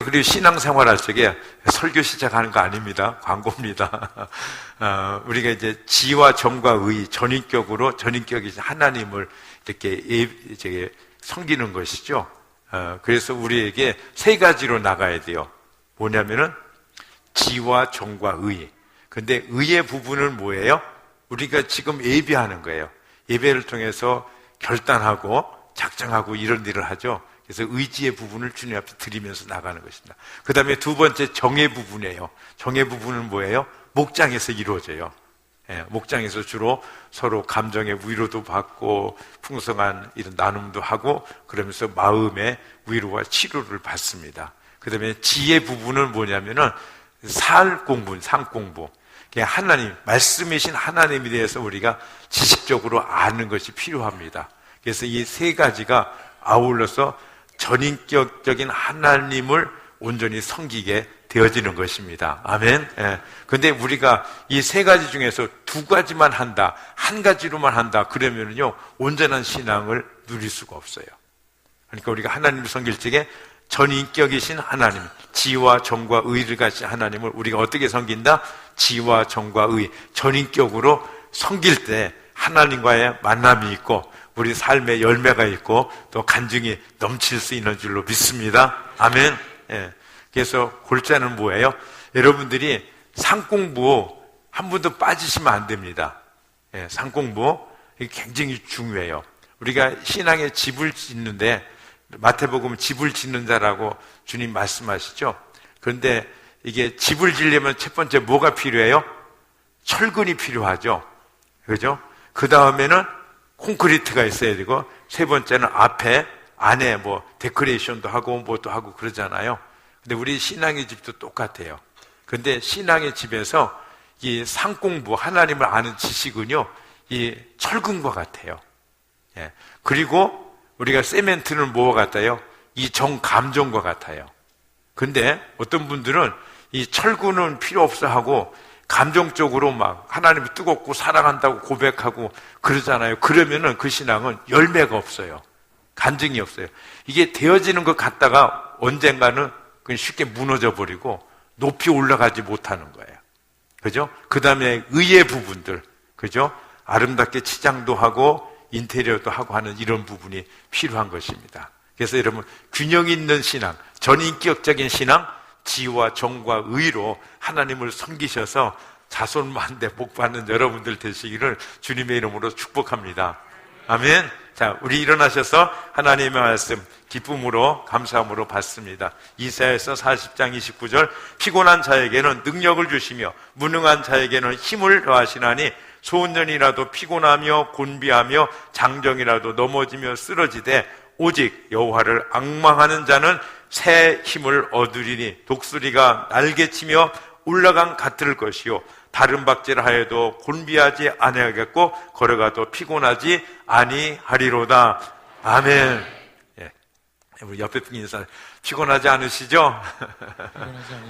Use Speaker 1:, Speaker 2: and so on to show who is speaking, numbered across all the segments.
Speaker 1: 그리고 신앙생활 할 적에 설교 시작하는 거 아닙니다. 광고입니다. 우리가 이제 지와 정과 의, 전인격이신 하나님을 이렇게 섬기는 것이죠. 그래서 우리에게 세 가지로 나가야 돼요. 뭐냐면은 지와 정과 의. 근데 의의 부분은 뭐예요? 우리가 지금 예배하는 거예요. 예배를 통해서 결단하고 작정하고 이런 일을 하죠. 그래서 의지의 부분을 주님 앞에 드리면서 나가는 것입니다. 그 다음에 두 번째 정의 부분이에요. 정의 부분은 뭐예요? 목장에서 이루어져요. 목장에서 주로 서로 감정의 위로도 받고 풍성한 이런 나눔도 하고 그러면서 마음의 위로와 치료를 받습니다. 그 다음에 지혜 부분은 뭐냐면은 살 공부, 상 공부. 하나님, 말씀이신 하나님에 대해서 우리가 지식적으로 아는 것이 필요합니다. 그래서 이 세 가지가 아울러서 전인격적인 하나님을 온전히 섬기게 되어지는 것입니다. 아멘. 근데 우리가 이 세 가지 중에서 두 가지만 한다, 한 가지로만 한다, 그러면요, 온전한 신앙을 누릴 수가 없어요. 그러니까 우리가 하나님을 섬길 적에 전인격이신 하나님, 지와 정과 의를 가진 하나님을 우리가 어떻게 섬긴다? 지와 정과 의, 전인격으로 섬길 때 하나님과의 만남이 있고 우리 삶의 열매가 있고 또 간증이 넘칠 수 있는 줄로 믿습니다. 아멘. 그래서 골자는 뭐예요? 여러분들이 상공부 한 번도 빠지시면 안 됩니다. 상공부 굉장히 중요해요. 우리가 신앙의 집을 짓는데 마태복음 집을 짓는 자라고 주님 말씀하시죠. 그런데 이게 집을 지려면 첫 번째 뭐가 필요해요? 철근이 필요하죠. 그죠? 그 다음에는 콘크리트가 있어야 되고 세 번째는 안에 데코레이션도 하고 뭐도 하고 그러잖아요. 근데 우리 신앙의 집도 똑같아요. 근데 신앙의 집에서 이 상공부, 하나님을 아는 지식은요, 이 철근과 같아요. 그리고 우리가 세멘트는 뭐와 같아요? 이 정감정과 같아요. 근데 어떤 분들은 이 철근은 필요 없어 하고 감정적으로 막 하나님이 뜨겁고 사랑한다고 고백하고 그러잖아요. 그러면은 그 신앙은 열매가 없어요. 간증이 없어요. 이게 되어지는 것 같다가 언젠가는 그냥 쉽게 무너져 버리고 높이 올라가지 못하는 거예요. 그죠? 그 다음에 의의 부분들, 그죠? 아름답게 치장도 하고 인테리어도 하고 하는 이런 부분이 필요한 것입니다. 그래서 여러분, 균형 있는 신앙, 전인격적인 신앙, 지와 정과 의로 하나님을 섬기셔서 자손만대 복 받는 여러분들 되시기를 주님의 이름으로 축복합니다. 아멘. 자, 우리 일어나셔서 하나님의 말씀 기쁨으로 감사함으로 받습니다. 이사야서 40장 29절, 피곤한 자에게는 능력을 주시며 무능한 자에게는 힘을 더하시나니 소년이라도 피곤하며 곤비하며 장정이라도 넘어지며 쓰러지되 오직 여호와를 앙망하는 자는 새 힘을 얻으리니 독수리가 날개치며 올라간 같을 것이요 다른 박제를 하여도 곤비하지 아니하겠고 걸어가도 피곤하지 아니하리로다. 아멘. 우리 옆에 분 인사, 피곤하지 않으시죠?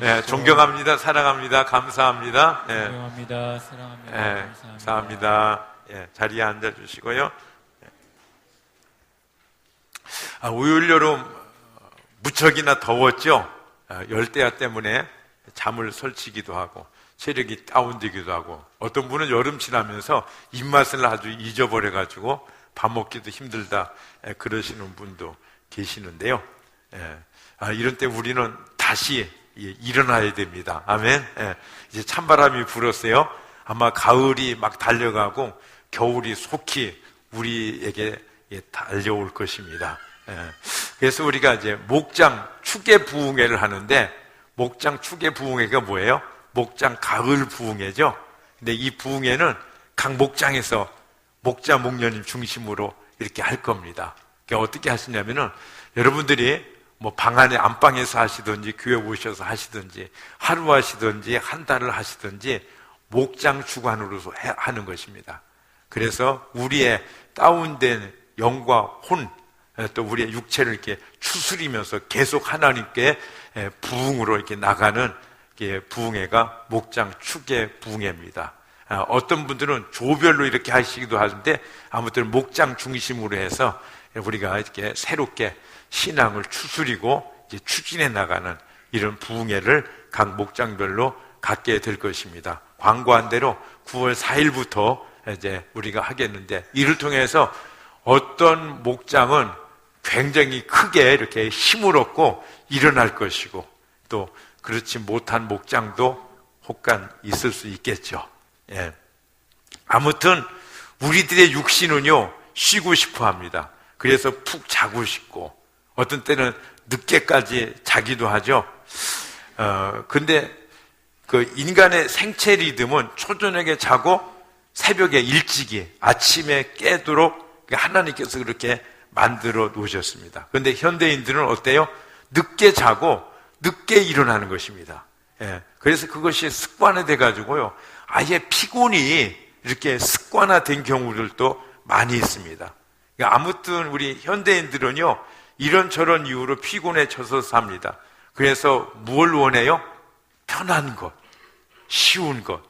Speaker 1: 네, 존경합니다, 사랑합니다, 감사합니다.
Speaker 2: 존경합니다, 사랑합니다,
Speaker 1: 감사합니다. 자리에 앉아주시고요. 올 여름 무척이나 더웠죠? 열대야 때문에 잠을 설치기도 하고 체력이 다운되기도 하고 어떤 분은 여름 지나면서 입맛을 아주 잊어버려가지고 밥 먹기도 힘들다 그러시는 분도 계시는데요. 이런 때 우리는 다시 일어나야 됩니다. 아멘. 이제 찬바람이 불었어요. 아마 가을이 막 달려가고 겨울이 속히 우리에게 달려올 것입니다. 그래서 우리가 이제 목장 축의 부흥회를 하는데 목장 축의 부흥회가 뭐예요? 목장 가을 부흥회죠. 근데 이 부흥회는 각 목장에서 목자 목녀님 중심으로 이렇게 할 겁니다. 그러니까 어떻게 하시냐면은 여러분들이 뭐 방 안에 안방에서 하시든지 교회 오셔서 하시든지 하루 하시든지 한 달을 하시든지 목장 주관으로서 하는 것입니다. 그래서 우리의 다운된 영과 혼 또 우리의 육체를 이렇게 추스리면서 계속 하나님께 부흥으로 이렇게 나가는 부흥회가 목장 축의 부흥회입니다. 어떤 분들은 조별로 이렇게 하시기도 하는데 아무튼 목장 중심으로 해서 우리가 이렇게 새롭게 신앙을 추스리고 이제 추진해 나가는 이런 부흥회를 각 목장별로 갖게 될 것입니다. 광고한 대로 9월 4일부터 이제 우리가 하겠는데, 이를 통해서 어떤 목장은 굉장히 크게 이렇게 힘을 얻고 일어날 것이고, 또 그렇지 못한 목장도 혹간 있을 수 있겠죠. 예. 아무튼 우리들의 육신은요, 쉬고 싶어 합니다. 그래서 푹 자고 싶고, 어떤 때는 늦게까지 자기도 하죠. 근데 그 인간의 생체 리듬은 초저녁에 자고 새벽에 일찍이 아침에 깨도록 하나님께서 그렇게 만들어 놓으셨습니다. 그런데 현대인들은 어때요? 늦게 자고 늦게 일어나는 것입니다. 예. 그래서 그것이 습관화돼 가지고요, 아예 피곤이 이렇게 습관화된 경우들도 많이 있습니다. 그러니까 아무튼 우리 현대인들은요, 이런저런 이유로 피곤해져서 삽니다. 그래서 뭘 원해요? 편한 것, 쉬운 것.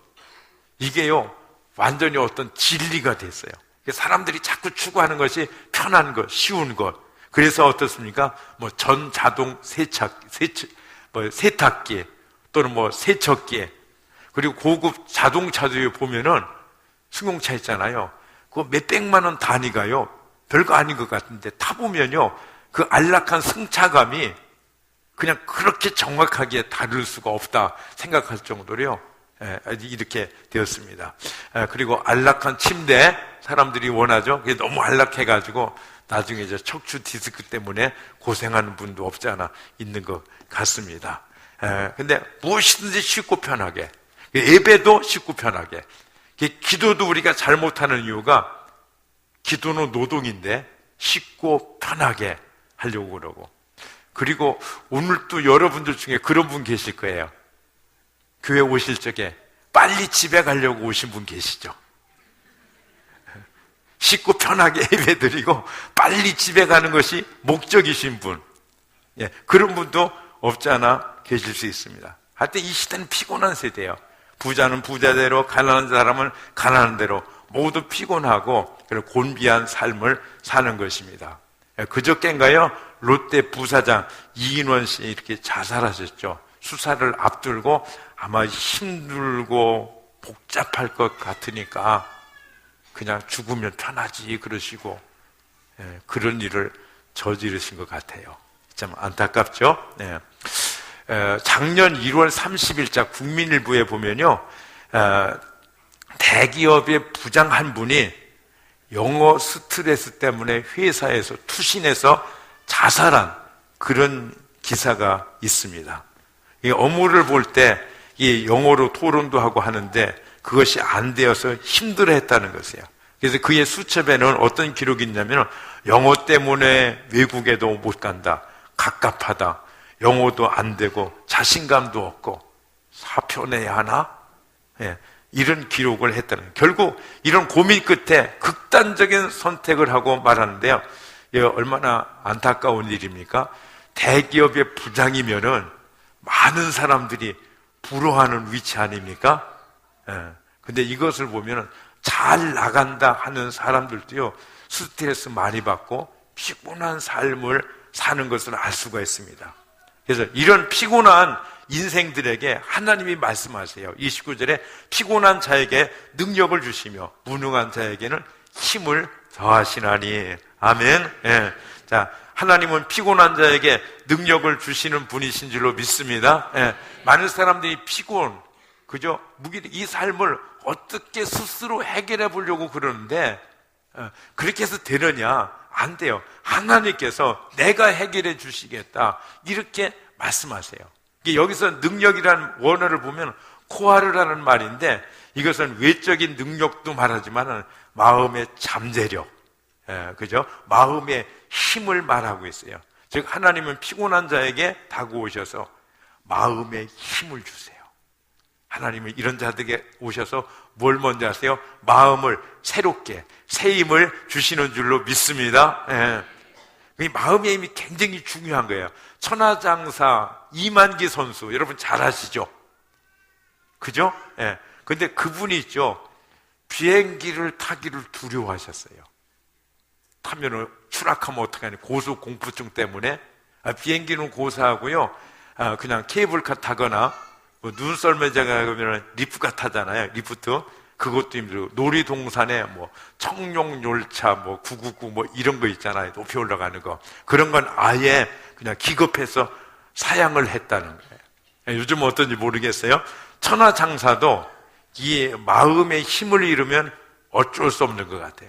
Speaker 1: 이게요, 완전히 어떤 진리가 됐어요. 사람들이 자꾸 추구하는 것이 편한 것, 쉬운 것. 그래서 어떻습니까? 뭐 전자동 세탁기 또는 뭐 세척기, 그리고 고급 자동차도 보면은 승용차 있잖아요. 그거 몇백만 원 단위가요, 별거 아닌 것 같은데 타보면요, 그 안락한 승차감이 그냥 그렇게 정확하게 다룰 수가 없다 생각할 정도로요, 이렇게 되었습니다. 그리고 안락한 침대, 사람들이 원하죠. 그게 너무 안락해가지고 나중에 이제 척추 디스크 때문에 고생하는 분도 없지 않아 있는 것 같습니다. 근데 무엇이든지 쉽고 편하게, 예배도 쉽고 편하게, 기도도 우리가 잘못하는 이유가 기도는 노동인데 쉽고 편하게 하려고 그러고, 그리고 오늘 또 여러분들 중에 그런 분 계실 거예요. 교회 오실 적에 빨리 집에 가려고 오신 분 계시죠? 쉽고 편하게 예배 드리고 빨리 집에 가는 것이 목적이신 분, 예, 그런 분도 없지 않아 계실 수 있습니다. 하여튼 이 시대는 피곤한 세대예요. 부자는 부자대로, 가난한 사람은 가난한 대로 모두 피곤하고 그리고 곤비한 삶을 사는 것입니다. 그저께인가요, 롯데 부사장 이인원 씨 이렇게 자살하셨죠. 수사를 앞두고 아마 힘들고 복잡할 것 같으니까 그냥 죽으면 편하지 그러시고, 그런 일을 저지르신 것 같아요. 참 안타깝죠. 작년 1월 30일자 국민일보에 보면요, 대기업의 부장 한 분이 영어 스트레스 때문에 회사에서 투신해서 자살한 그런 기사가 있습니다. 이 업무를 볼 때 이 영어로 토론도 하고 하는데 그것이 안 되어서 힘들어했다는 것이에요. 그래서 그의 수첩에는 어떤 기록이 있냐면, 영어 때문에 외국에도 못 간다, 갑갑하다, 영어도 안 되고 자신감도 없고 사표 내야 하나? 이런 기록을 했다는 거예요. 결국 이런 고민 끝에 극단적인 선택을 하고 말하는데요, 얼마나 안타까운 일입니까? 대기업의 부장이면은 많은 사람들이 부러워하는 위치 아닙니까? 근데 이것을 보면은 잘 나간다 하는 사람들도요, 스트레스 많이 받고 피곤한 삶을 사는 것을 알 수가 있습니다. 그래서 이런 피곤한 인생들에게 하나님이 말씀하세요. 29절에 피곤한 자에게 능력을 주시며 무능한 자에게는 힘을 더하시나니. 아멘. 자, 하나님은 피곤한 자에게 능력을 주시는 분이신 줄로 믿습니다. 많은 사람들이 그죠? 이 삶을 어떻게 스스로 해결해 보려고 그러는데, 그렇게 해서 되느냐? 안 돼요. 하나님께서 내가 해결해 주시겠다, 이렇게 말씀하세요. 여기서 능력이라는 원어를 보면 코아르라는 말인데, 이것은 외적인 능력도 말하지만 마음의 잠재력, 그죠? 마음의 힘을 말하고 있어요. 즉 하나님은 피곤한 자에게 다가오셔서 마음의 힘을 주세요. 하나님은 이런 자들에게 오셔서 뭘 먼저 하세요? 마음을 새롭게, 새 힘을 주시는 줄로 믿습니다. 이 마음의 힘이 굉장히 중요한 거예요. 천하장사 이만기 선수, 여러분 잘 아시죠? 그죠? 근데 그분이 있죠, 비행기를 타기를 두려워하셨어요. 타면은 추락하면 어떡하니, 고소공포증 때문에. 비행기는 고사하고요, 그냥 케이블카 타거나 뭐 눈썰매장 가면 리프카 타잖아요. 리프트. 그것도 힘들고 놀이동산에 뭐 청룡열차 뭐 999 뭐 이런 거 있잖아요. 높이 올라가는 거. 그런 건 아예 그냥 기급해서 사양을 했다는 거예요. 요즘 어떤지 모르겠어요. 천하장사도 이 마음의 힘을 잃으면 어쩔 수 없는 것 같아요.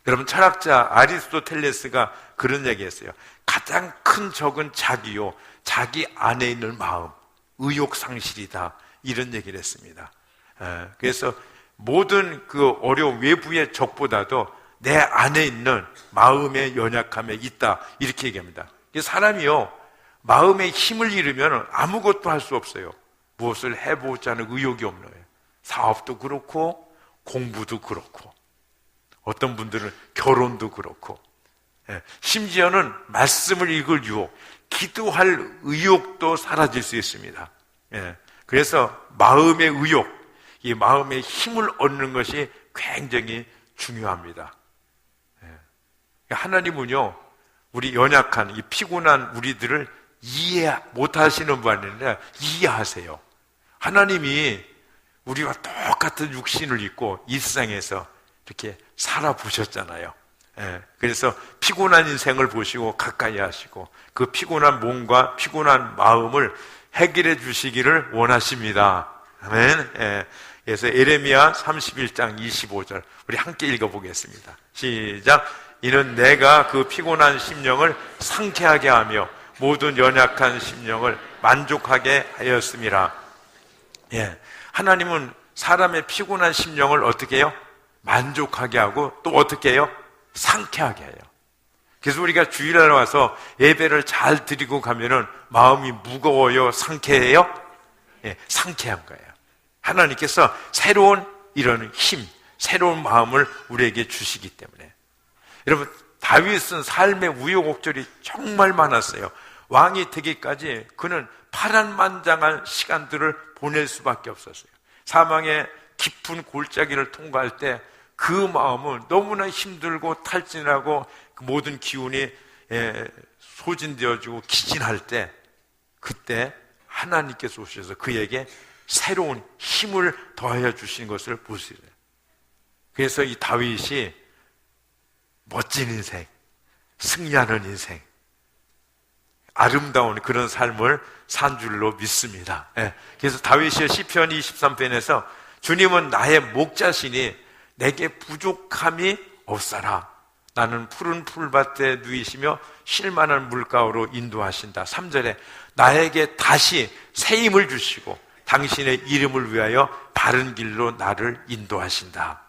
Speaker 1: 여러분, 철학자 아리스토텔레스가 그런 얘기했어요. 가장 큰 적은 자기요, 자기 안에 있는 마음, 의욕상실이다, 이런 얘기를 했습니다. 그래서 모든 그 어려운 외부의 적보다도 내 안에 있는 마음의 연약함에 있다, 이렇게 얘기합니다. 사람이요, 마음의 힘을 잃으면 아무것도 할 수 없어요. 무엇을 해보자는 의욕이 없는 거예요. 사업도 그렇고 공부도 그렇고 어떤 분들은 결혼도 그렇고, 심지어는 말씀을 읽을 유혹, 기도할 의욕도 사라질 수 있습니다. 그래서 마음의 의욕, 이 마음의 힘을 얻는 것이 굉장히 중요합니다. 하나님은요, 우리 연약한, 이 피곤한 우리들을 이해 못하시는 분 아니라 이해하세요. 하나님이 우리와 똑같은 육신을 입고 이 세상에서 이렇게 살아보셨잖아요. 그래서 피곤한 인생을 보시고 가까이 하시고 그 피곤한 몸과 피곤한 마음을 해결해 주시기를 원하십니다. 아멘. 그래서 에레미야 31장 25절 우리 함께 읽어보겠습니다. 시작. 이는 내가 그 피곤한 심령을 상쾌하게 하며 모든 연약한 심령을 만족하게 하였습니다. 하나님은 사람의 피곤한 심령을 어떻게 해요? 만족하게 하고 또 어떻게 해요? 상쾌하게 해요. 그래서 우리가 주일날 와서 예배를 잘 드리고 가면은 마음이 무거워요? 상쾌해요? 상쾌한 거예요. 하나님께서 새로운 이런 힘, 새로운 마음을 우리에게 주시기 때문에. 여러분, 다윗은 삶의 우여곡절이 정말 많았어요. 왕이 되기까지 그는 파란만장한 시간들을 보낼 수밖에 없었어요. 사망의 깊은 골짜기를 통과할 때 그 마음은 너무나 힘들고 탈진하고 그 모든 기운이 소진되어지고 기진할 때, 그때 하나님께서 오셔서 그에게 새로운 힘을 더하여 주신 것을 볼 수 있어요. 그래서 이 다윗이 멋진 인생, 승리하는 인생, 아름다운 그런 삶을 산 줄로 믿습니다. 그래서 다윗이 시편 23편에서 주님은 나의 목자시니 내게 부족함이 없사라. 나는 푸른 풀밭에 누이시며 쉴만한 물가로 인도하신다. 3절에 나에게 다시 새 힘을 주시고 당신의 이름을 위하여 바른 길로 나를 인도하신다.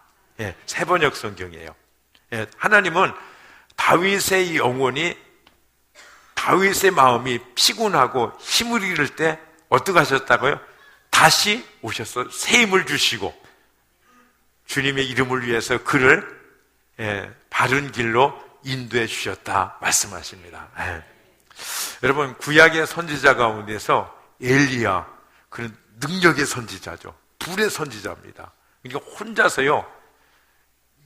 Speaker 1: 새 번역 성경이에요. 하나님은 다윗의 영혼이, 다윗의 마음이 피곤하고 힘을 잃을 때 어떻게 하셨다고요? 다시 오셔서 새 힘을 주시고 주님의 이름을 위해서 그를 바른 길로 인도해 주셨다 말씀하십니다. 여러분, 구약의 선지자 가운데서 엘리야, 그는 능력의 선지자죠. 불의 선지자입니다. 그러니까 혼자서요,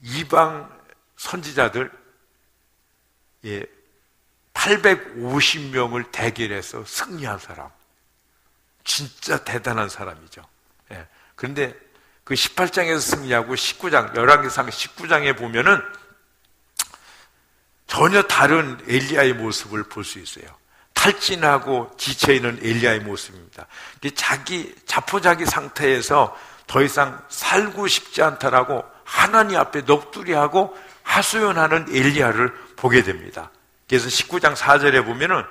Speaker 1: 이방 선지자들 850명을 대결해서 승리한 사람, 진짜 대단한 사람이죠. 그런데 그 18장에서 승리하고 19장, 열왕기상 19장에 보면은 전혀 다른 엘리야의 모습을 볼 수 있어요. 탈진하고 지쳐있는 엘리야의 모습입니다. 자기 자포자기 상태에서 더 이상 살고 싶지 않다라고 하나님 앞에 넋두리하고 하소연하는 엘리야를 보게 됩니다. 그래서 19장 4절에 보면은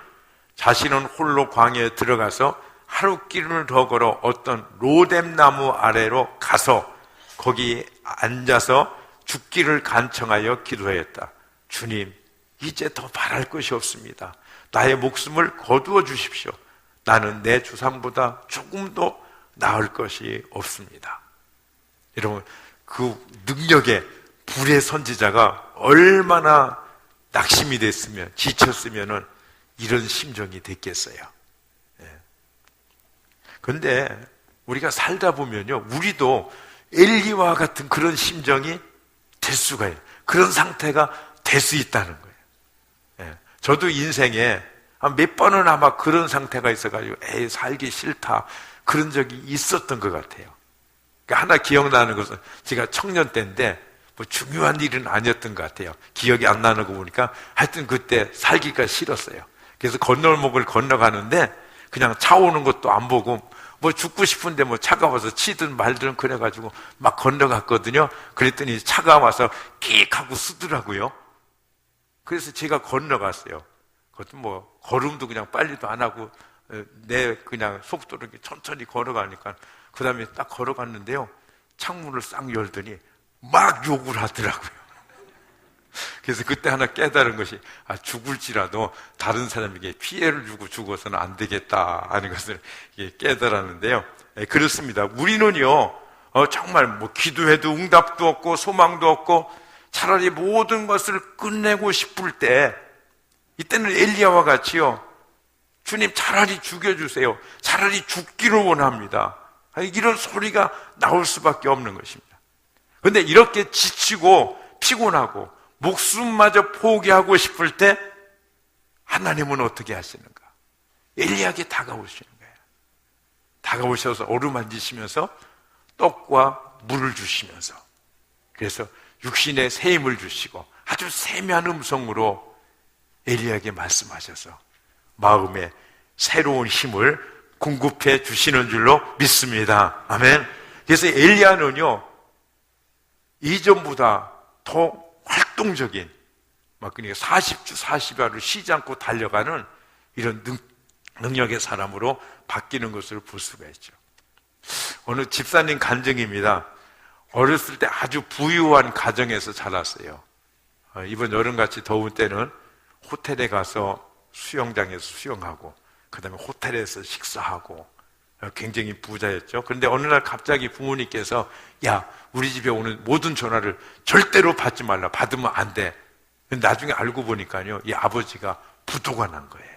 Speaker 1: 자신은 홀로 광야에 들어가서 하루 길을 더 걸어 어떤 로뎀나무 아래로 가서 거기 앉아서 죽기를 간청하여 기도하였다. 주님, 이제 더 바랄 것이 없습니다. 나의 목숨을 거두어 주십시오. 나는 내 주상보다 조금도 나을 것이 없습니다. 여러분, 그 능력의 불의 선지자가 얼마나 낙심이 됐으면, 지쳤으면 이런 심정이 됐겠어요. 그런데 우리가 살다 보면요, 우리도 엘리와 같은 그런 심정이 될 수가 있어요. 그런 상태가 될 수 있다는 거예요. 저도 인생에 몇 번은 아마 그런 상태가 있어가지고 에이 살기 싫다 그런 적이 있었던 것 같아요. 그러니까 하나 기억나는 것은 제가 청년 때인데 뭐 중요한 일은 아니었던 것 같아요. 기억이 안 나는 거 보니까 하여튼 그때 살기가 싫었어요. 그래서 건널목을 건너가는데 그냥 차 오는 것도 안 보고 뭐 죽고 싶은데 뭐 차가 와서 치든 말든 그래가지고 막 건너갔거든요. 그랬더니 차가 와서 끽 하고 쓰더라고요. 그래서 제가 건너갔어요. 그것도 뭐 걸음도 그냥 빨리도 안 하고 내 그냥 속도로 이렇게 천천히 걸어가니까 그 다음에 딱 걸어갔는데요. 창문을 싹 열더니 막 욕을 하더라고요. 그래서 그때 하나 깨달은 것이 죽을지라도 다른 사람에게 피해를 주고 죽어서는 안 되겠다 하는 것을 깨달았는데요. 그렇습니다. 우리는요 정말 뭐 기도해도 응답도 없고 소망도 없고 차라리 모든 것을 끝내고 싶을 때 이때는 엘리야와 같이요 주님 차라리 죽여주세요. 차라리 죽기를 원합니다. 이런 소리가 나올 수밖에 없는 것입니다. 그런데 이렇게 지치고 피곤하고 목숨마저 포기하고 싶을 때 하나님은 어떻게 하시는가? 엘리야에게 다가오시는 거예요. 다가오셔서 어루만지시면서 떡과 물을 주시면서 그래서 육신의 새 힘을 주시고 아주 세미한 음성으로 엘리야에게 말씀하셔서 마음에 새로운 힘을 공급해 주시는 줄로 믿습니다. 아멘. 그래서 엘리야는요 이전보다 더 활동적인 그러니까 40주 40야를 쉬지 않고 달려가는 이런 능력의 사람으로 바뀌는 것을 볼 수가 있죠. 어느 집사님 간증입니다. 어렸을 때 아주 부유한 가정에서 자랐어요. 이번 여름같이 더운 때는 호텔에 가서 수영장에서 수영하고 그 다음에 호텔에서 식사하고 굉장히 부자였죠. 그런데 어느 날 갑자기 부모님께서 야 우리 집에 오는 모든 전화를 절대로 받지 말라. 받으면 안 돼. 나중에 알고 보니까요 이 아버지가 부도가 난 거예요.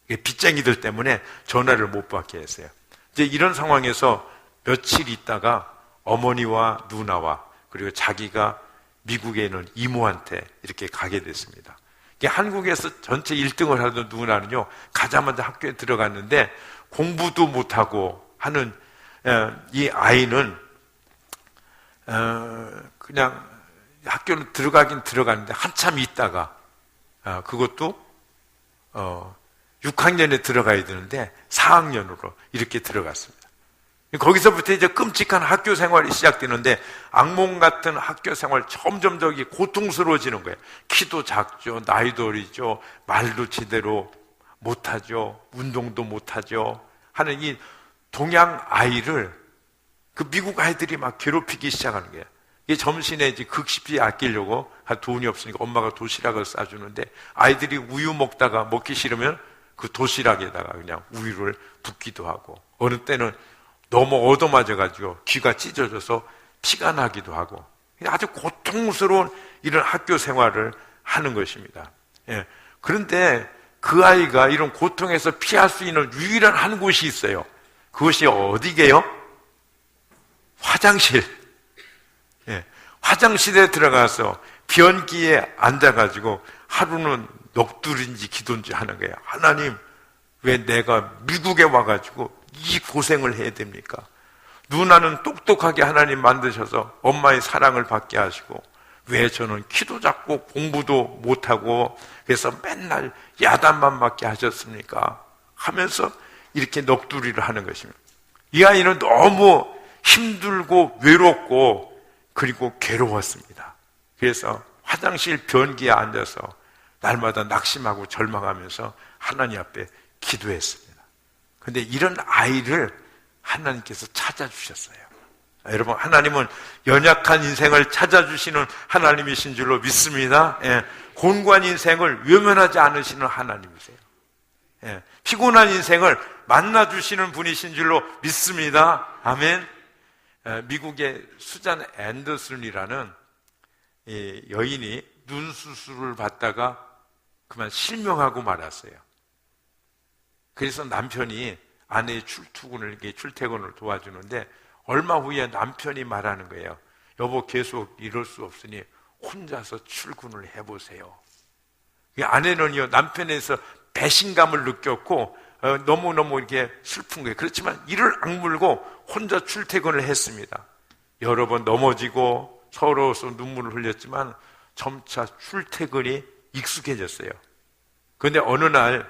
Speaker 1: 빚쟁이들 때문에 전화를 못 받게 했어요. 이제 이런 상황에서 며칠 있다가 어머니와 누나와 그리고 자기가 미국에 있는 이모한테 이렇게 가게 됐습니다. 한국에서 전체 1등을 하던 누나는요 가자마자 학교에 들어갔는데 공부도 못하고 하는 이 아이는 그냥 학교는 들어가긴 들어갔는데 한참 있다가 그것도 6학년에 들어가야 되는데 4학년으로 이렇게 들어갔습니다. 거기서부터 이제 끔찍한 학교 생활이 시작되는데 악몽 같은 학교 생활 점점 더 고통스러워지는 거예요. 키도 작죠, 나이도 어리죠, 말도 제대로 못하죠, 운동도 못하죠 하는 이 동양 아이를 그 미국 아이들이 막 괴롭히기 시작하는 거예요. 이게 점심에 이제 급식비 아끼려고 돈이 없으니까 엄마가 도시락을 싸주는데 아이들이 우유 먹다가 먹기 싫으면 그 도시락에다가 그냥 우유를 붓기도 하고 어느 때는 너무 얻어맞아가지고 귀가 찢어져서 피가 나기도 하고 아주 고통스러운 이런 학교 생활을 하는 것입니다. 그런데 그 아이가 이런 고통에서 피할 수 있는 유일한 한 곳이 있어요. 그것이 어디게요? 화장실. 화장실에 들어가서 변기에 앉아가지고 하루는 넋두리인지 기도인지 하는 거예요. 하나님, 왜 내가 미국에 와가지고 이 고생을 해야 됩니까? 누나는 똑똑하게 하나님 만드셔서 엄마의 사랑을 받게 하시고 왜 저는 키도 작고 공부도 못하고 그래서 맨날 야단만 맞게 하셨습니까? 하면서 이렇게 넋두리를 하는 것입니다. 이 아이는 너무 힘들고 외롭고 그리고 괴로웠습니다. 그래서 화장실 변기에 앉아서 날마다 낙심하고 절망하면서 하나님 앞에 기도했습니다. 그런데 이런 아이를 하나님께서 찾아주셨어요. 여러분, 하나님은 연약한 인생을 찾아주시는 하나님이신 줄로 믿습니다. 곤고한 인생을 외면하지 않으시는 하나님이세요. 피곤한 인생을 만나주시는 분이신 줄로 믿습니다. 아멘. 미국의 수잔 앤더슨이라는 여인이 눈 수술을 받다가 그만 실명하고 말았어요. 그래서 남편이 아내의 출퇴근을 도와주는데 얼마 후에 남편이 말하는 거예요. 여보, 계속 이럴 수 없으니 혼자서 출근을 해보세요. 아내는요, 남편에서 배신감을 느꼈고 너무너무 이렇게 슬픈 거예요. 그렇지만 이를 악물고 혼자 출퇴근을 했습니다. 여러 번 넘어지고 서러워서 눈물을 흘렸지만 점차 출퇴근이 익숙해졌어요. 그런데 어느 날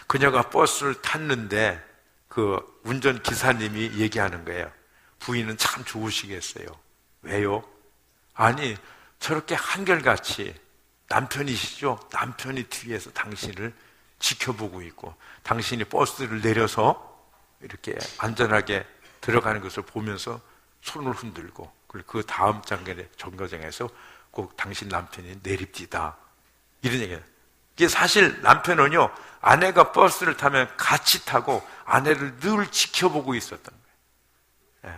Speaker 1: 그녀가 버스를 탔는데 그 운전기사님이 얘기하는 거예요. 부인은 참 좋으시겠어요. 왜요? 아니, 저렇게 한결같이 남편이시죠? 남편이 뒤에서 당신을 지켜보고 있고 당신이 버스를 내려서 이렇게 안전하게 들어가는 것을 보면서 손을 흔들고 그 다음 정거장에서 꼭 당신 남편이 내립디다. 이런 얘기예요. 이게 사실 남편은요, 아내가 버스를 타면 같이 타고 아내를 늘 지켜보고 있었던 거예요. 예.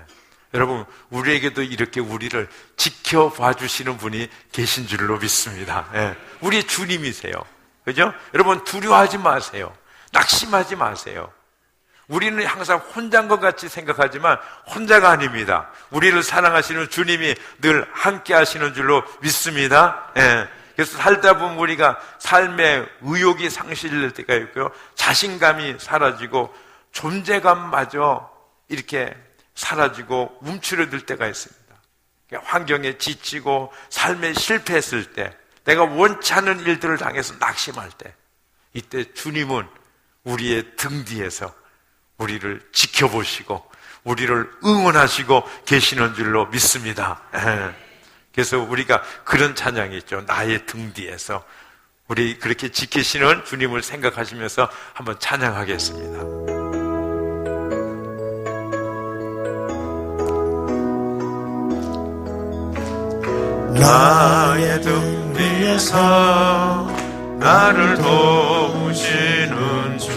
Speaker 1: 여러분, 우리에게도 이렇게 우리를 지켜봐 주시는 분이 계신 줄로 믿습니다. 예. 우리 주님이세요. 그죠? 여러분, 두려워하지 마세요. 낙심하지 마세요. 우리는 항상 혼자인 것 같이 생각하지만 혼자가 아닙니다. 우리를 사랑하시는 주님이 늘 함께 하시는 줄로 믿습니다. 예. 그래서 살다 보면 우리가 삶의 의욕이 상실될 때가 있고요. 자신감이 사라지고 존재감마저 이렇게 사라지고 움츠러들 때가 있습니다. 환경에 지치고 삶에 실패했을 때, 내가 원치 않는 일들을 당해서 낙심할 때, 이때 주님은 우리의 등 뒤에서 우리를 지켜보시고 우리를 응원하시고 계시는 줄로 믿습니다. 그래서 우리가 그런 찬양이 있죠. 나의 등 뒤에서. 우리 그렇게 지키시는 주님을 생각하시면서 한번 찬양하겠습니다. 나의 등 뒤에서 나를 도우시는 주,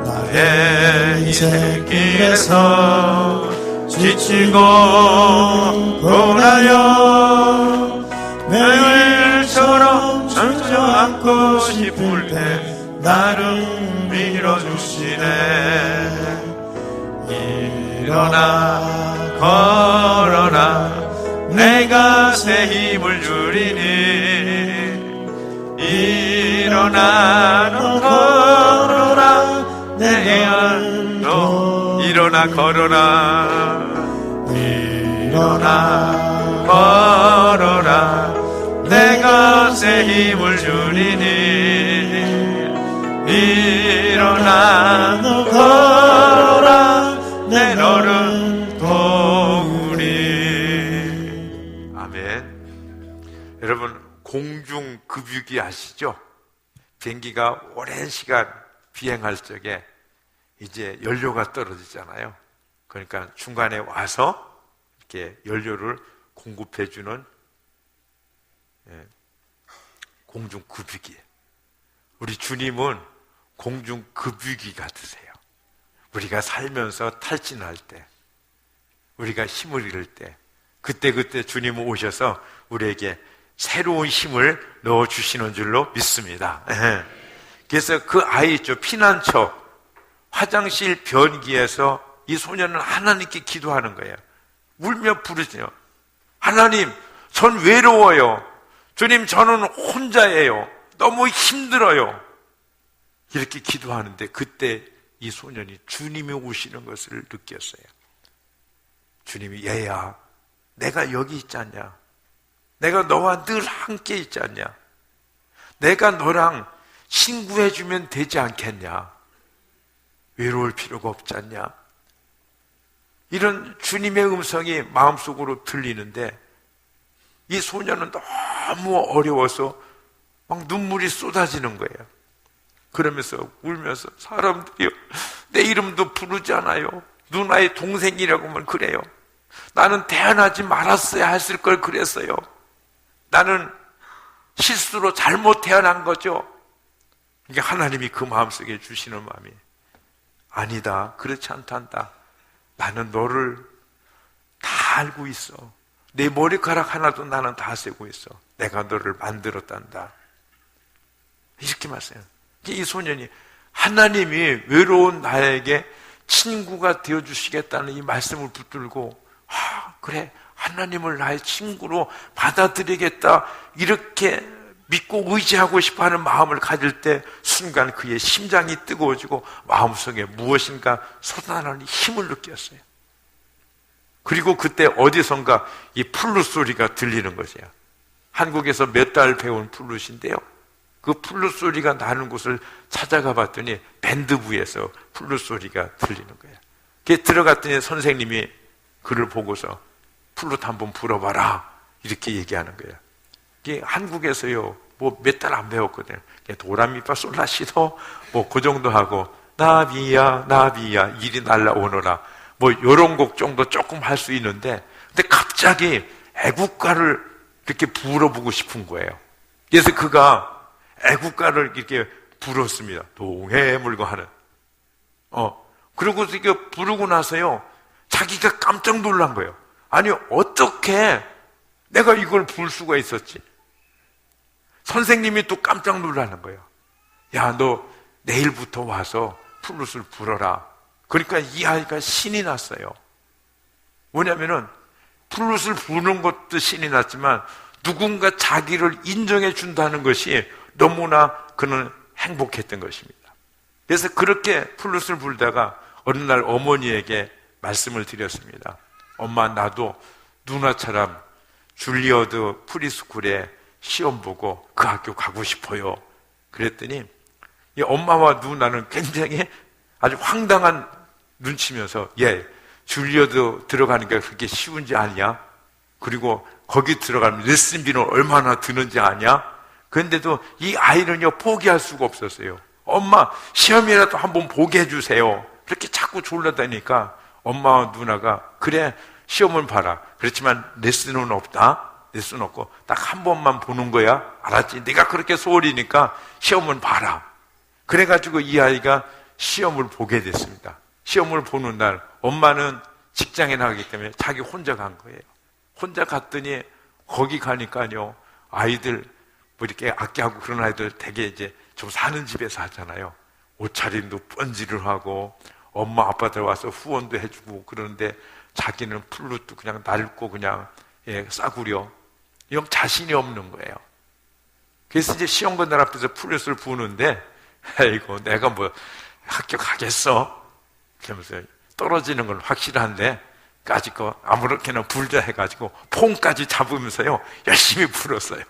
Speaker 1: 나의 인생길에서 지치고 고나여 매일처럼 주저앉고 싶을 때 나를 밀어주시네. 일어나 걸어라 내가 새 힘을 주리니. 일어나 너 걸어라 내 안도. 일어나 걸어라. 일어나 걸어라 내가 새 힘을 주리니. 일어나 너 걸어라 내 너를 도우리. 아멘. 여러분, 공중급유기 아시죠? 비행기가 오랜 시간 비행할 적에 이제 연료가 떨어지잖아요. 그러니까 중간에 와서 이렇게 연료를 공급해주는 공중급유기. 우리 주님은 공중급유기 같으세요. 우리가 살면서 탈진할 때, 우리가 힘을 잃을 때, 그때 주님은 오셔서 우리에게 새로운 힘을 넣어주시는 줄로 믿습니다. 그래서 그 아이 있죠, 피난처, 화장실 변기에서 이 소년은 하나님께 기도하는 거예요. 울며 부르죠. 하나님, 전 외로워요. 주님, 저는 혼자예요. 너무 힘들어요. 이렇게 기도하는데 그때 이 소년이 주님이 오시는 것을 느꼈어요. 주님이, 얘야, 내가 여기 있지 않냐? 내가 너와 늘 함께 있지 않냐? 내가 너랑 친구해주면 되지 않겠냐? 외로울 필요가 없지 않냐? 이런 주님의 음성이 마음속으로 들리는데 이 소년은 너무 어려워서 막 눈물이 쏟아지는 거예요. 그러면서 울면서, 사람들이 내 이름도 부르지 않아요. 누나의 동생이라고 하면 그래요. 나는 태어나지 말았어야 했을 걸 그랬어요. 나는 실수로 잘못 태어난 거죠. 이게 하나님이 그 마음속에 주시는 마음이, 아니다, 그렇지 않단다. 나는 너를 다 알고 있어. 내 머리카락 하나도 나는 다 세고 있어. 내가 너를 만들었단다. 이렇게 말씀해요. 이 소년이 하나님이 외로운 나에게 친구가 되어주시겠다는 이 말씀을 붙들고, 그래, 하나님을 나의 친구로 받아들이겠다, 이렇게 믿고 의지하고 싶어하는 마음을 가질 때 순간 그의 심장이 뜨거워지고 마음속에 무엇인가 솟아나는 힘을 느꼈어요. 그리고 그때 어디선가 이 플룻 소리가 들리는 것이야. 한국에서 몇 달 배운 플룻인데요, 그 플룻 소리가 나는 곳을 찾아가 봤더니 밴드부에서 플룻 소리가 들리는 거예요. 그게 들어갔더니 선생님이 그를 보고서 플룻 한번 불어봐라 이렇게 얘기하는 거예요. 이게 한국에서요 뭐 몇 달 안 배웠거든요. 도라미파 솔라시도 뭐 그 정도 하고 나비야 나비야 이리 날라오너라 뭐 요런 곡 정도 조금 할 수 있는데, 근데 갑자기 애국가를 이렇게 불어보고 싶은 거예요. 그래서 그가 애국가를 이렇게 불었습니다. 동해 물고 하는. 그리고 이게 부르고 나서요, 자기가 깜짝 놀란 거예요. 아니, 어떻게 내가 이걸 부를 수가 있었지? 선생님이 또 깜짝 놀라는 거예요. 야, 너 내일부터 와서 플룻을 불어라. 그러니까 이 아이가 신이 났어요. 뭐냐면은 플룻을 부는 것도 신이 났지만 누군가 자기를 인정해 준다는 것이 너무나 그는 행복했던 것입니다. 그래서 그렇게 플룻을 불다가 어느 날 어머니에게 말씀을 드렸습니다. 엄마, 나도 누나처럼 줄리어드 프리스쿨에 시험 보고 그 학교 가고 싶어요. 그랬더니 이 엄마와 누나는 굉장히 아주 황당한 눈치면서, 예, 줄리어드 들어가는 게 그렇게 쉬운지 아냐? 그리고 거기 들어가면 레슨비는 얼마나 드는지 아냐? 그런데도 이 아이는요 포기할 수가 없었어요. 엄마, 시험이라도 한번 보게 해주세요. 그렇게 자꾸 졸라다니까 엄마와 누나가, 그래 시험을 봐라. 그렇지만 레슨은 없다. 레슨 없고 딱 한 번만 보는 거야. 알았지? 내가 그렇게 소홀이니까 시험은 봐라. 그래가지고 이 아이가 시험을 보게 됐습니다. 시험을 보는 날 엄마는 직장에 나가기 때문에 자기 혼자 간 거예요. 혼자 갔더니 거기 가니까요, 아이들 뭐 이렇게 악기하고 그런 아이들 되게 이제 좀 사는 집에서 하잖아요. 옷차림도 뻔지를 하고 엄마 아빠들 와서 후원도 해주고 그러는데 자기는 플룻도 그냥 낡고 그냥 싸구려, 영 자신이 없는 거예요. 그래서 이제 시험관들 앞에서 플룻을 부는데, 아이고 내가 뭐 합격하겠어? 그러면서 떨어지는 건 확실한데 까짓거 아무렇게나 불자 해가지고 폰까지 잡으면서요 열심히 불었어요.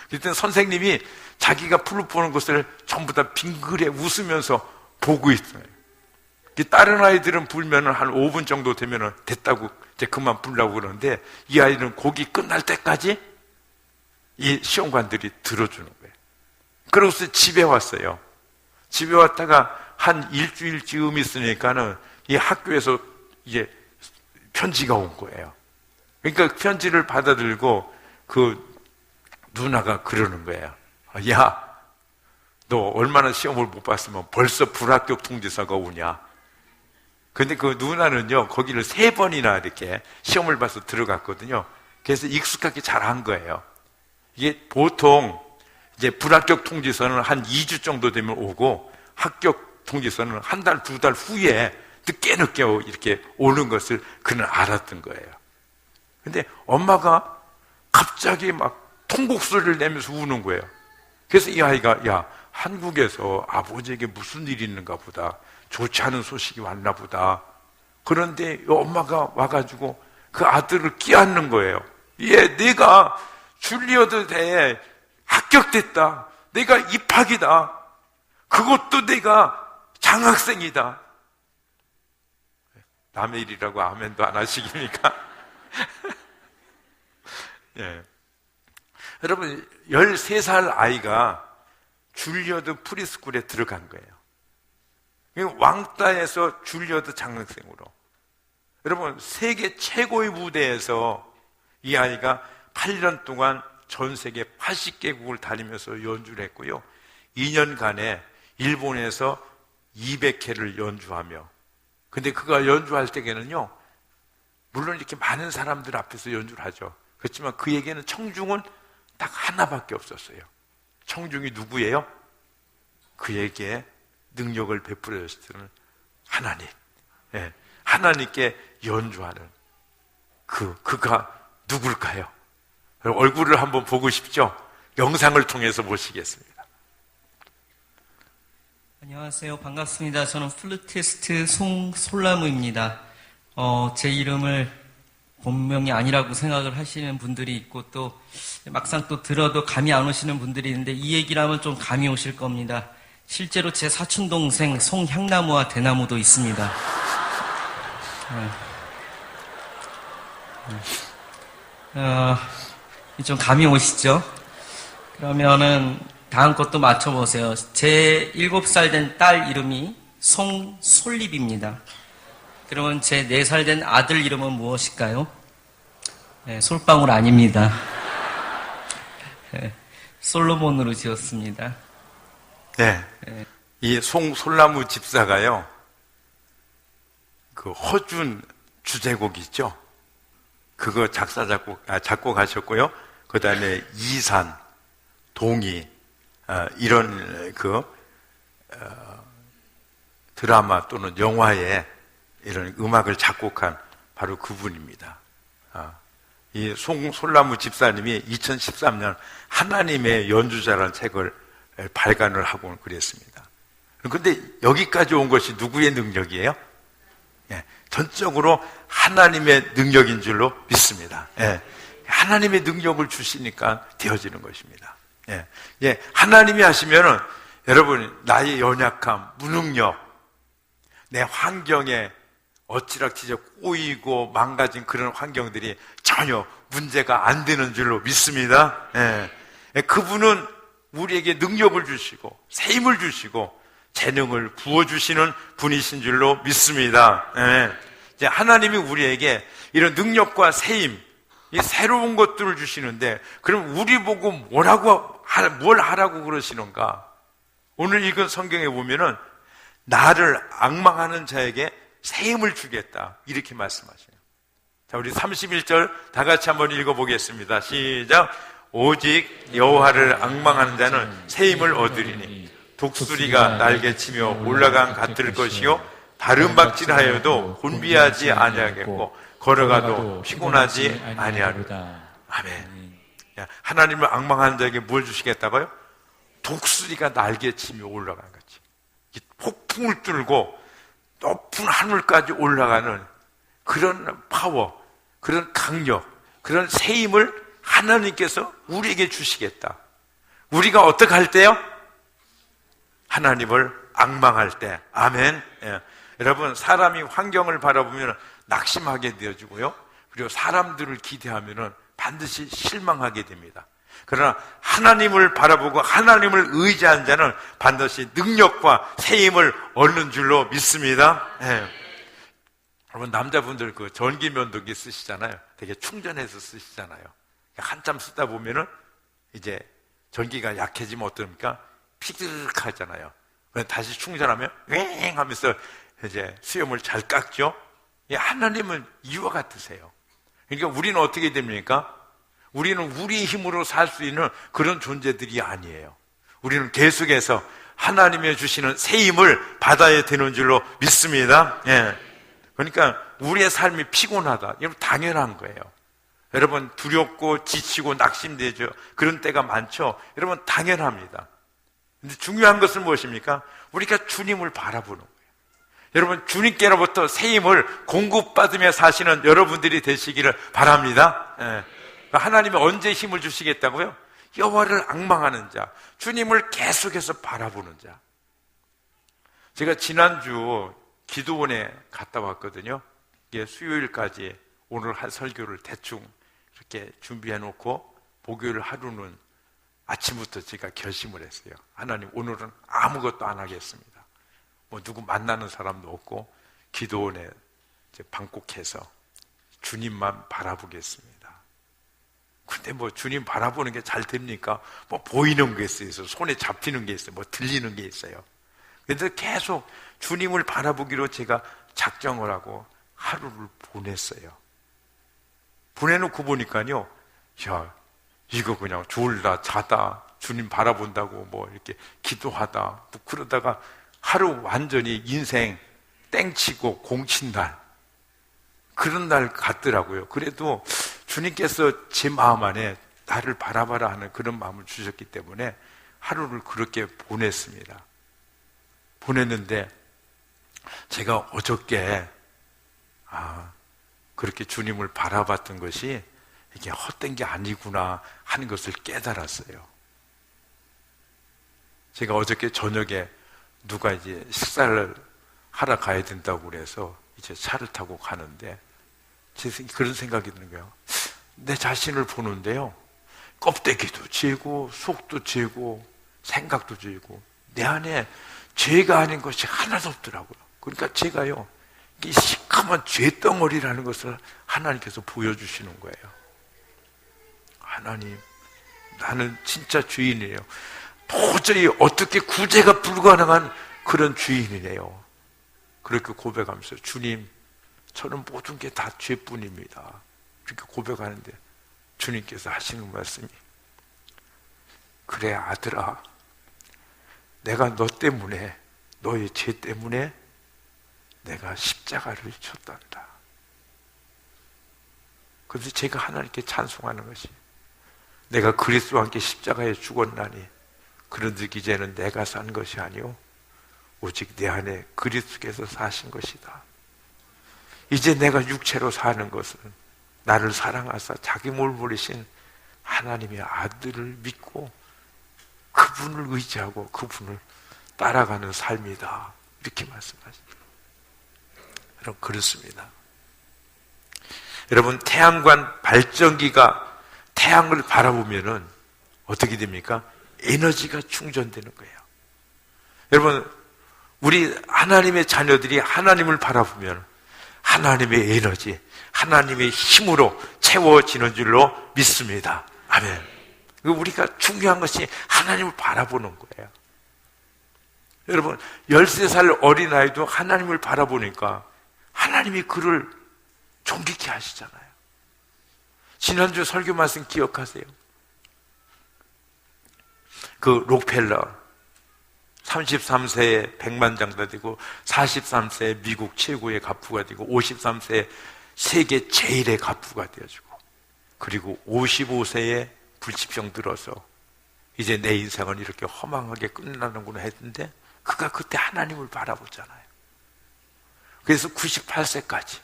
Speaker 1: 그때 선생님이 자기가 플룻 부는 것을 전부 다 빙그레 웃으면서 보고 있어요. 다른 아이들은 불면 한 5분 정도 되면 됐다고 이제 그만 불라고 그러는데, 이 아이는 곡이 끝날 때까지 이 시험관들이 들어주는 거예요. 그러고서 집에 왔어요. 집에 왔다가 한 일주일쯤 있으니까는 이 학교에서 이제 편지가 온 거예요. 그러니까 편지를 받아들고 그 누나가 그러는 거예요. 야, 너 얼마나 시험을 못 봤으면 벌써 불합격 통지서가 오냐? 근데 그 누나는요, 거기를 3번이나 이렇게 시험을 봐서 들어갔거든요. 그래서 익숙하게 잘 한 거예요. 이게 보통 이제 불합격 통지서는 한 2주 정도 되면 오고, 합격 통지서는 한 달, 2달 후에 늦게 이렇게 오는 것을 그는 알았던 거예요. 근데 엄마가 갑자기 막 통곡소리를 내면서 우는 거예요. 그래서 이 아이가, 야, 한국에서 아버지에게 무슨 일이 있는가 보다, 좋지 않은 소식이 왔나 보다. 그런데 엄마가 와가지고 그 아들을 끼안는 거예요. 얘, 내가 줄리어드 대에 합격됐다. 내가 입학이다. 그것도 내가 장학생이다. 남의 일이라고 아멘도 안 하시깁니까? 예. 여러분, 13살 아이가 줄리어드 프리스쿨에 들어간 거예요. 왕따에서 줄리어드 장학생으로. 여러분, 세계 최고의 무대에서 이 아이가 8년 동안 전 세계 80개국을 다니면서 연주를 했고요. 2년간에 일본에서 200회를 연주하며, 근데 그가 연주할 때에는요, 물론 이렇게 많은 사람들 앞에서 연주를 하죠. 그렇지만 그에게는 청중은 딱 하나밖에 없었어요. 청중이 누구예요? 그에게 능력을 베풀어 주시는 하나님. 예, 하나님께 연주하는 그가 누굴까요? 얼굴을 한번 보고 싶죠? 영상을 통해서 모시겠습니다.
Speaker 2: 안녕하세요. 반갑습니다. 저는 플루티스트 송솔나무입니다. 제 이름을 본명이 아니라고 생각을 하시는 분들이 있고 또 막상 또 들어도 감이 안 오시는 분들이 있는데 이 얘기를 하면 좀 감이 오실 겁니다. 실제로 제 사촌동생 송향나무와 대나무도 있습니다. 좀 감이 오시죠? 그러면은 다음 것도 맞춰보세요. 제 7살 된 딸 이름이 송솔립입니다. 그러면 제 4살 된 아들 이름은 무엇일까요? 네, 솔방울 아닙니다. 네, 솔로몬으로 지었습니다.
Speaker 1: 네. 이 송솔나무 집사가요, 그 허준 주제곡 있죠? 그거 작곡하셨고요. 그 다음에 이산, 동이, 이런 드라마 또는 영화에 이런 음악을 작곡한 바로 그분입니다. 이 송솔나무 집사님이 2013년 하나님의 연주자라는 책을 발간을 하고 그랬습니다. 그런데 여기까지 온 것이 누구의 능력이에요? 예, 전적으로 하나님의 능력인 줄로 믿습니다. 예, 하나님의 능력을 주시니까 되어지는 것입니다. 예, 하나님이 하시면은 여러분 나의 연약함, 무능력, 내 환경에 어찌락지저 꼬이고 망가진 그런 환경들이 전혀 문제가 안 되는 줄로 믿습니다. 예, 그분은 우리에게 능력을 주시고 새 힘을 주시고 재능을 부어주시는 분이신 줄로 믿습니다. 예, 이제 하나님이 우리에게 이런 능력과 새 힘, 이 새로운 것들을 주시는데 그럼 우리 보고 뭘 하라고 그러시는가? 오늘 읽은 성경에 보면은 나를 앙망하는 자에게 새 힘을 주겠다 이렇게 말씀하셔요. 자, 우리 31절 다 같이 한번 읽어보겠습니다. 시작. 오직 여호와를 앙망하는 자는 새 힘을 얻으리니 독수리가 날개치며 올라간 같을 것이요 다른 박질하여도 곤비하지 아니하겠고 걸어가도 피곤하지 아니하리라. 아멘. 하나님을 앙망하는 자에게 뭘 주시겠다고요? 독수리가 날개치며 올라간 거지. 폭풍을 뚫고 높은 하늘까지 올라가는 그런 파워, 그런 강력, 그런 새 힘을 하나님께서 우리에게 주시겠다. 우리가 어떻게 할 때요? 하나님을 앙망할 때. 아멘. 예. 여러분, 사람이 환경을 바라보면 낙심하게 되어지고요. 그리고 사람들을 기대하면 반드시 실망하게 됩니다. 그러나 하나님을 바라보고 하나님을 의지한 자는 반드시 능력과 새 힘을 얻는 줄로 믿습니다. 예. 여러분, 남자분들 그 전기 면도기 쓰시잖아요. 되게 충전해서 쓰시잖아요. 한참 쓰다 보면은 이제 전기가 약해지면 어떻습니까? 피드득하잖아요. 다시 충전하면 왱 하면서 이제 수염을 잘 깎죠. 하나님은 이와 같으세요. 그러니까 우리는 어떻게 됩니까? 우리는 우리의 힘으로 살 수 있는 그런 존재들이 아니에요. 우리는 계속해서 하나님이 주시는 새 힘을 받아야 되는 줄로 믿습니다. 예. 그러니까 우리의 삶이 피곤하다. 이건 당연한 거예요. 여러분, 두렵고 지치고 낙심되죠. 그런 때가 많죠. 여러분, 당연합니다. 근데 중요한 것은 무엇입니까? 우리가 주님을 바라보는 거예요. 여러분, 주님께로부터 새 힘을 공급받으며 사시는 여러분들이 되시기를 바랍니다. 예. 하나님이 언제 힘을 주시겠다고요? 여호와를 앙망하는 자, 주님을 계속해서 바라보는 자. 제가 지난주 기도원에 갔다 왔거든요. 이게 수요일까지 오늘 할 설교를 대충 이렇게 준비해 놓고 목요일 하루는 아침부터 제가 결심을 했어요. 하나님, 오늘은 아무것도 안 하겠습니다. 뭐 누구 만나는 사람도 없고 기도원에 이제 방콕해서 주님만 바라보겠습니다. 근데 뭐 주님 바라보는 게 잘 됩니까? 뭐 보이는 게 있어요. 손에 잡히는 게 있어요. 뭐 들리는 게 있어요. 그런데 계속 주님을 바라보기로 제가 작정을 하고 하루를 보냈어요. 보내놓고 보니까요, 야, 이거 그냥 졸다 자다 주님 바라본다고 뭐 이렇게 기도하다 뭐 그러다가 하루 완전히 인생 땡치고 공친 날, 그런 날 같더라고요. 그래도 주님께서 제 마음 안에 나를 바라봐라 하는 그런 마음을 주셨기 때문에 하루를 그렇게 보냈습니다. 보냈는데 제가 어저께 그렇게 주님을 바라봤던 것이 이게 헛된 게 아니구나 하는 것을 깨달았어요. 제가 어저께 저녁에 누가 이제 식사를 하러 가야 된다고 그래서 이제 차를 타고 가는데 그런 생각이 드는 거예요. 내 자신을 보는데요, 껍데기도 죄고 속도 죄고 생각도 죄고 내 안에 죄가 아닌 것이 하나도 없더라고요. 그러니까 제가요, 이 시커먼 죄덩어리라는 것을 하나님께서 보여주시는 거예요. 하나님, 나는 진짜 죄인이에요. 도저히 어떻게 구제가 불가능한 그런 죄인이네요. 그렇게 고백하면서 주님, 저는 모든 게 다 죄뿐입니다. 이렇게 고백하는데 주님께서 하시는 말씀이, 그래 아들아, 내가 너 때문에, 너의 죄 때문에 내가 십자가를 쳤단다. 그래서 제가 하나님께 찬송하는 것이, 내가 그리스도와 함께 십자가에 죽었나니 그런즉 이제는 내가 산 것이 아니오 오직 내 안에 그리스도께서 사신 것이다. 이제 내가 육체로 사는 것은 나를 사랑하사 자기 몸을 버리신 하나님의 아들을 믿고 그분을 의지하고 그분을 따라가는 삶이다. 이렇게 말씀하십니다. 여러분, 그렇습니다. 여러분, 태양관 발전기가 태양을 바라보면은 어떻게 됩니까? 에너지가 충전되는 거예요. 여러분, 우리 하나님의 자녀들이 하나님을 바라보면 하나님의 에너지, 하나님의 힘으로 채워지는 줄로 믿습니다. 아멘. 우리가 중요한 것이 하나님을 바라보는 거예요. 여러분, 13살 어린아이도 하나님을 바라보니까 하나님이 그를 존귀케 하시잖아요. 지난주 설교 말씀 기억하세요? 그 록펠러 33세에 백만장자 되고 43세에 미국 최고의 가부가 되고 53세에 세계 제일의 가부가 되어지고, 그리고 55세에 불치병 들어서 이제 내 인생은 이렇게 허망하게 끝나는구나 했는데 그가 그때 하나님을 바라보잖아요. 그래서 98세까지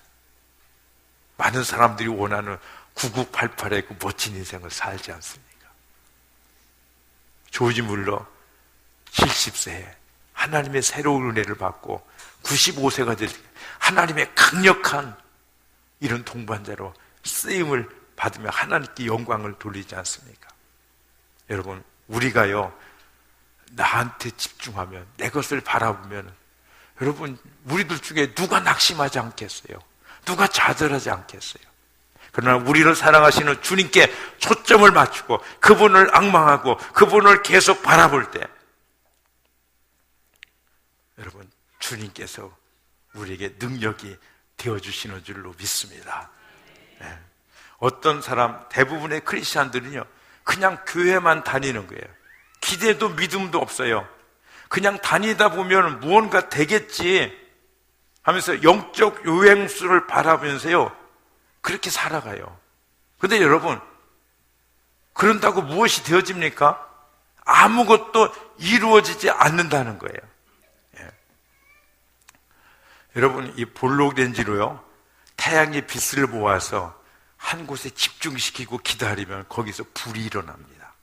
Speaker 1: 많은 사람들이 원하는 9988의 그 멋진 인생을 살지 않습니까? 조지 물러 70세에 하나님의 새로운 은혜를 받고 95세가 될 때 하나님의 강력한 이런 동반자로 쓰임을 받으며 하나님께 영광을 돌리지 않습니까? 여러분, 우리가요, 나한테 집중하면, 내 것을 바라보면, 여러분, 우리들 중에 누가 낙심하지 않겠어요? 누가 좌절하지 않겠어요? 그러나 우리를 사랑하시는 주님께 초점을 맞추고 그분을 앙망하고 그분을 계속 바라볼 때, 여러분, 주님께서 우리에게 능력이 되어주시는 줄로 믿습니다. 네. 어떤 사람, 대부분의 크리스찬들은요, 그냥 교회만 다니는 거예요. 기대도 믿음도 없어요. 그냥 다니다 보면 무언가 되겠지 하면서 영적 요행수를 바라보면서요, 그렇게 살아가요. 근데 여러분, 그런다고 무엇이 되어집니까? 아무것도 이루어지지 않는다는 거예요. 예. 여러분, 이 볼록렌지로요, 태양의 빛을 모아서 한 곳에 집중시키고 기다리면 거기서 불이 일어납니다.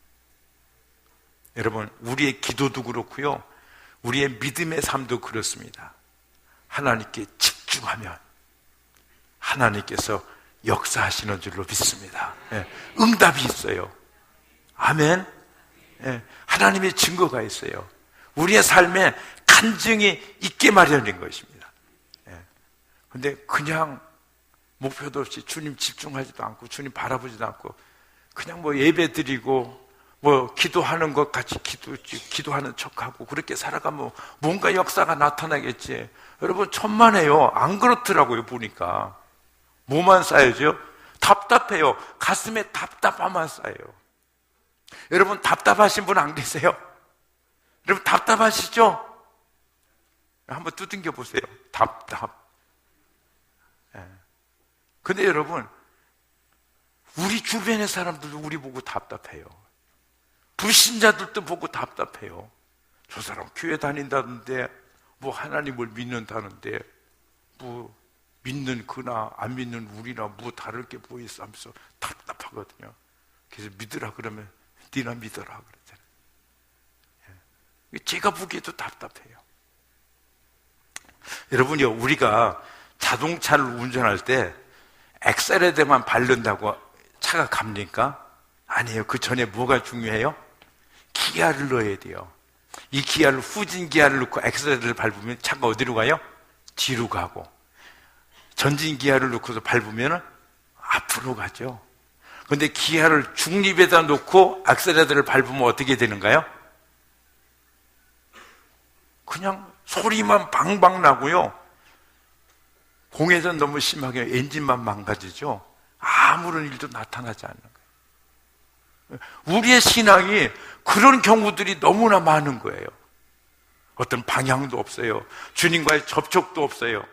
Speaker 1: 여러분, 우리의 기도도 그렇고요, 우리의 믿음의 삶도 그렇습니다. 하나님께 집중하면 하나님께서 역사하시는 줄로 믿습니다. 예, 응답이 있어요. 아멘. 예, 하나님의 증거가 있어요. 우리의 삶에 간증이 있게 마련인 것입니다. 그런데 그냥 목표도 없이 주님 집중하지도 않고 주님 바라보지도 않고 그냥 뭐 예배 드리고 뭐 기도하는 것 같이 기도하는 척하고 그렇게 살아가면 뭔가 역사가 나타나겠지. 여러분, 천만에요. 안 그렇더라고요. 보니까 뭐만 쌓여져? 답답해요. 가슴에 답답함만 쌓여요. 여러분, 답답하신 분 안 계세요? 여러분, 답답하시죠? 한번 두들겨 보세요. 답답. 근데 여러분, 우리 주변의 사람들도 우리 보고 답답해요. 불신자들도 보고 답답해요. 저 사람 교회 다닌다는데, 뭐 하나님을 믿는다는데, 뭐 믿는 그나 안 믿는 우리나 뭐 다를 게 뭐 있어 하면서 답답하거든요. 그래서 믿으라 그러면 니나 믿어라 그러잖아요. 제가 보기에도 답답해요. 여러분요, 우리가 자동차를 운전할 때 엑셀레터만 밟는다고 차가 갑니까? 아니에요. 그 전에 뭐가 중요해요? 기아를 넣어야 돼요. 이 기아를, 후진 기아를 넣고 엑셀레터를 밟으면 차가 어디로 가요? 뒤로 가고, 전진 기아를 넣고서 밟으면 앞으로 가죠. 그런데 기아를 중립에다 놓고 엑셀레터를 밟으면 어떻게 되는가요? 그냥 소리만 방방 나고요. 공회전 너무 심하게 엔진만 망가지죠. 아무런 일도 나타나지 않는 거예요. 우리의 신앙이 그런 경우들이 너무나 많은 거예요. 어떤 방향도 없어요. 주님과의 접촉도 없어요.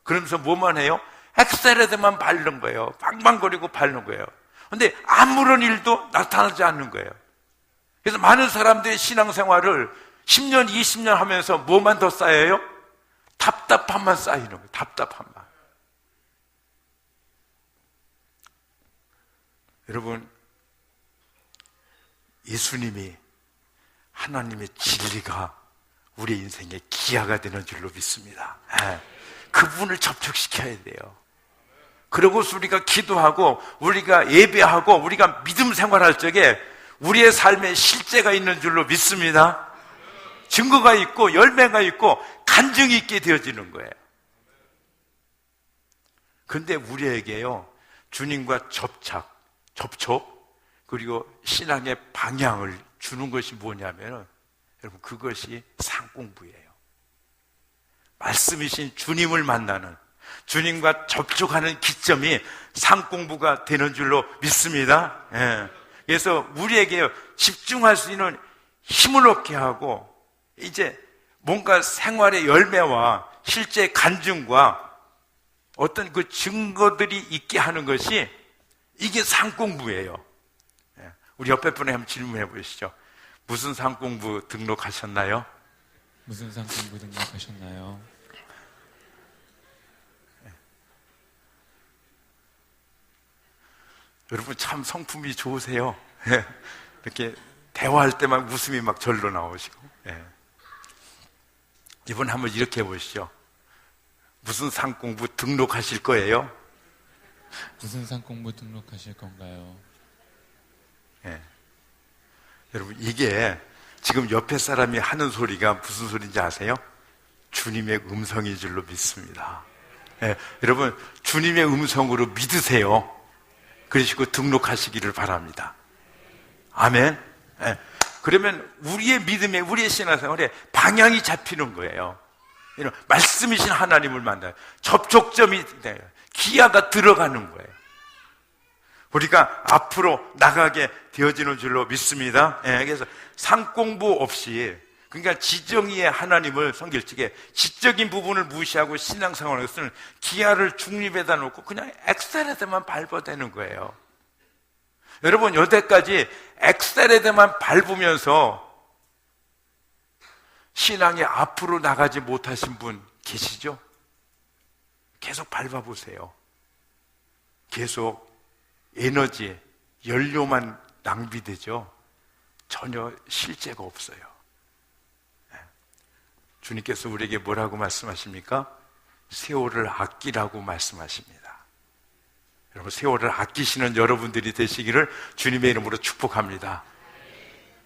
Speaker 1: 그러면서 뭐만 해요? 엑셀레터만 밟는 거예요. 방방거리고 밟는 거예요. 그런데 아무런 일도 나타나지 않는 거예요. 그래서 많은 사람들의 신앙생활을 10년, 20년 하면서 뭐만 더 쌓여요? 답답함만 쌓이는 거예요. 답답함만. 여러분, 예수님이, 하나님의 진리가 우리 인생의 기아가 되는 줄로 믿습니다. 그분을 접촉시켜야 돼요. 그러고서 우리가 기도하고, 우리가 예배하고, 우리가 믿음 생활할 적에 우리의 삶에 실제가 있는 줄로 믿습니다. 증거가 있고 열매가 있고 간증이 있게 되어지는 거예요. 그런데 우리에게요, 주님과 접촉, 그리고 신앙의 방향을 주는 것이 뭐냐면, 여러분, 그것이 상공부예요. 말씀이신 주님을 만나는, 주님과 접촉하는 기점이 상공부가 되는 줄로 믿습니다. 그래서 우리에게 집중할 수 있는 힘을 얻게 하고, 이제 뭔가 생활의 열매와 실제 간증과 어떤 그 증거들이 있게 하는 것이, 이게 상공부예요. 우리 옆에 분에 한번 질문해 보시죠. 무슨 상공부 등록하셨나요?
Speaker 3: 무슨 상공부 등록하셨나요?
Speaker 1: 여러분 참 성품이 좋으세요. 이렇게 대화할 때만 웃음이 막 절로 나오시고. 이번 한번 이렇게 해보시죠. 무슨 상공부 등록하실 거예요?
Speaker 3: 무슨 상공부 등록하실 건가요?
Speaker 1: 여러분, 이게 지금 옆에 사람이 하는 소리가 무슨 소리인지 아세요? 주님의 음성인 줄로 믿습니다. 여러분, 주님의 음성으로 믿으세요. 그러시고 등록하시기를 바랍니다. 아멘. 그러면 우리의 믿음에, 우리의 신앙생활에 방향이 잡히는 거예요. 말씀이신 하나님을 만나요. 접촉점이 돼요. 기아가 들어가는 거예요. 우리가 앞으로 나가게 되어지는 줄로 믿습니다. 그래서 상공부 없이, 그러니까 지정의의 하나님을 섬길 적에 지적인 부분을 무시하고 신앙생활을 쓰는, 기아를 중립에다 놓고 그냥 엑셀레터만 밟아대는 거예요. 여러분, 여태까지 엑셀레터만 밟으면서 신앙이 앞으로 나가지 못하신 분 계시죠? 계속 밟아보세요. 계속 에너지, 연료만 낭비되죠? 전혀 실제가 없어요. 주님께서 우리에게 뭐라고 말씀하십니까? 세월을 아끼라고 말씀하십니다. 여러분, 세월을 아끼시는 여러분들이 되시기를 주님의 이름으로 축복합니다.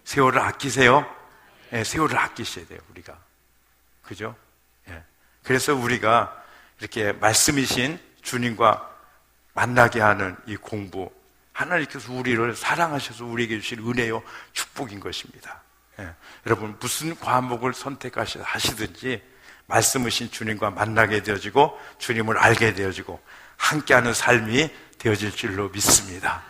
Speaker 1: 세월을 아끼세요. 세월을 아끼셔야 돼요, 우리가. 그죠? 그래서 우리가 이렇게 말씀이신 주님과 만나게 하는 이 공부, 하나님께서 우리를 사랑하셔서 우리에게 주신 은혜요, 축복인 것입니다. 여러분, 무슨 과목을 선택하시든지 말씀이신 주님과 만나게 되어지고 주님을 알게 되어지고 함께하는 삶이 되어질 줄로 믿습니다.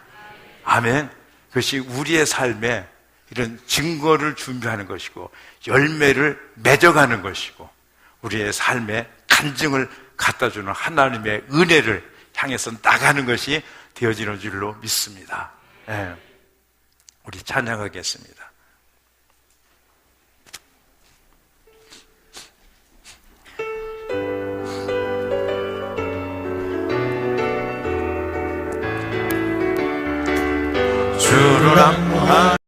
Speaker 1: 아멘. 그것이 우리의 삶에 이런 증거를 준비하는 것이고 열매를 맺어가는 것이고 우리의 삶에 간증을 갖다주는 하나님의 은혜를 향해서 나가는 것이 되어지는 줄로 믿습니다. 예. 우리 찬양하겠습니다. 주를